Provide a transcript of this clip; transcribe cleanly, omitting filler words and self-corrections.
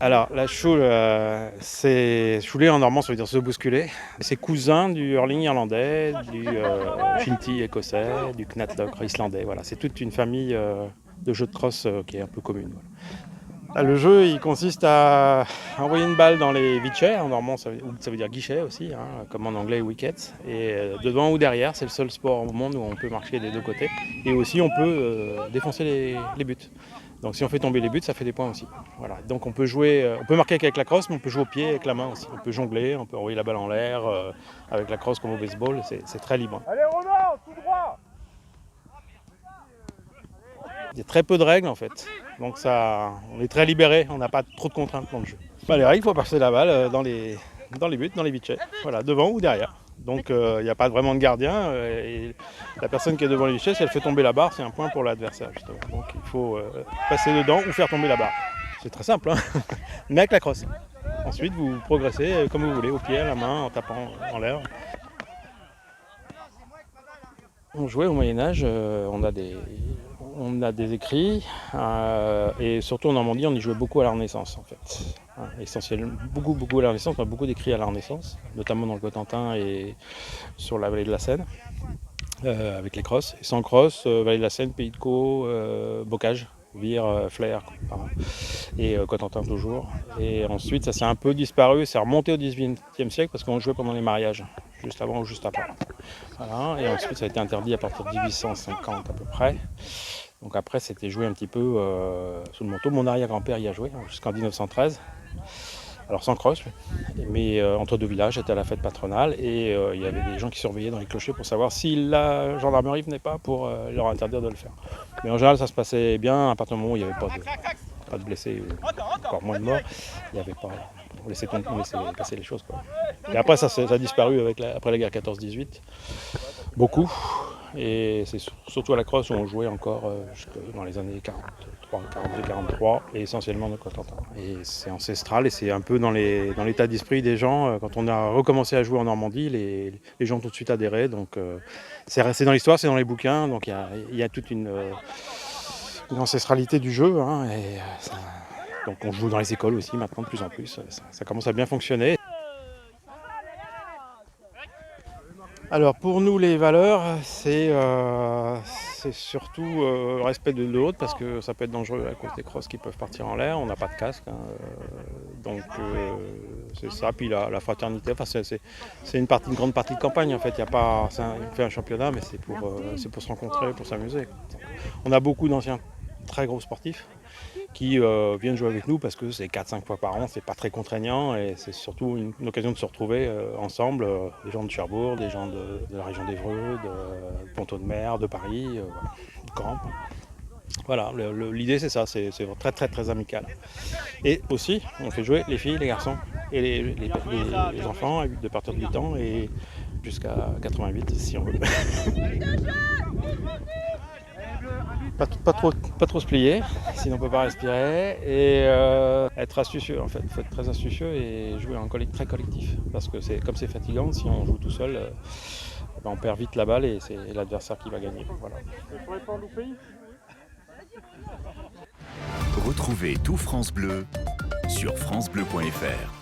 Alors, la choule, c'est chouler en normand, ça veut dire se bousculer. C'est cousin du hurling irlandais, du shinty écossais, du knatlock islandais. Voilà, c'est toute une famille de jeux de crosse qui est un peu commune. Voilà. Ah, le jeu, il consiste à envoyer une balle dans les wickets. En normand, ça veut dire guichet aussi, hein, comme en anglais wickets. Et devant ou derrière, c'est le seul sport au monde où on peut marquer des deux côtés. Et aussi, on peut défoncer les buts. Donc si on fait tomber les buts, ça fait des points aussi. Voilà. Donc on peut jouer, on peut marquer qu'avec la crosse, mais on peut jouer au pied avec la main aussi. On peut jongler, on peut envoyer la balle en l'air avec la crosse comme au baseball. C'est très libre. Allez Romain, tout droit. Il y a très peu de règles en fait. Donc ça, on est très libéré, on n'a pas trop de contraintes dans le jeu. Les règles, il faut passer la balle dans les buts, dans les wickets. Voilà, devant ou derrière. Donc il n'y a pas vraiment de gardien. Et la personne qui est devant les wickets, si elle fait tomber la barre, c'est un point pour l'adversaire justement. Donc il faut passer dedans ou faire tomber la barre. C'est très simple, hein, mais avec la crosse. Ensuite, vous progressez comme vous voulez, au pied, à la main, en tapant en l'air. On jouait au Moyen-Âge, on a des écrits, et surtout en Normandie, on y jouait beaucoup à la Renaissance en fait. Essentiellement, beaucoup à la Renaissance, on a beaucoup d'écrits à la Renaissance, notamment dans le Cotentin et sur la vallée de la Seine, avec les crosses. Et sans crosse, vallée de la Seine, Pays de Caux, Bocage, Vire, Flers, et Cotentin toujours. Et ensuite, ça s'est un peu disparu, c'est remonté au XVIIIe siècle parce qu'on jouait pendant les mariages, juste avant ou juste après. Voilà. Et ensuite, ça a été interdit à partir de 1850 à peu près. Donc après, c'était joué un petit peu sous le manteau. Mon arrière-grand-père y a joué jusqu'en 1913. Alors sans crosse, mais entre deux villages, c'était à la fête patronale et il y avait des gens qui surveillaient dans les clochers pour savoir si la gendarmerie venait pas pour leur interdire de le faire. Mais en général, ça se passait bien à partir du moment où il n'y avait pas de blessés, ou encore moins de morts. Il y avait pas, on laissait passer les choses, quoi. Et après, ça a disparu après la guerre 14-18, beaucoup. Et c'est surtout à la crosse où on jouait encore dans les années 42-43, et essentiellement dans le Cotentin. Et c'est ancestral et c'est un peu dans l'état d'esprit des gens. Quand on a recommencé à jouer en Normandie, les gens ont tout de suite adhéré. Donc c'est resté dans l'histoire, c'est dans les bouquins. Donc il y a toute une ancestralité du jeu. Hein, donc on joue dans les écoles aussi maintenant de plus en plus. Ça commence à bien fonctionner. Alors pour nous les valeurs, c'est surtout le respect de l'autre parce que ça peut être dangereux à cause des crosses qui peuvent partir en l'air, on n'a pas de casque, hein, donc c'est ça, puis la fraternité, enfin, c'est une grande partie de campagne en fait, on fait un championnat mais c'est pour se rencontrer, pour s'amuser. On a beaucoup d'anciens très gros sportifs qui viennent jouer avec nous parce que c'est 4-5 fois par an, c'est pas très contraignant et c'est surtout une occasion de se retrouver ensemble, des gens de Cherbourg, des gens de la région d'Évreux, de Ponteau-de-Mer, de Paris, de Caen. Voilà, l'idée c'est ça, c'est très très très amical. Et aussi, on fait jouer les filles, les garçons et les enfants de partir de 8 ans et jusqu'à 88 si on veut. Pas trop se plier, sinon on ne peut pas respirer, et être astucieux en fait. Il faut être très astucieux et jouer en très collectif, parce que comme c'est fatigant, si on joue tout seul, on perd vite la balle et c'est l'adversaire qui va gagner. Voilà. Retrouvez tout France Bleu sur francebleu.fr.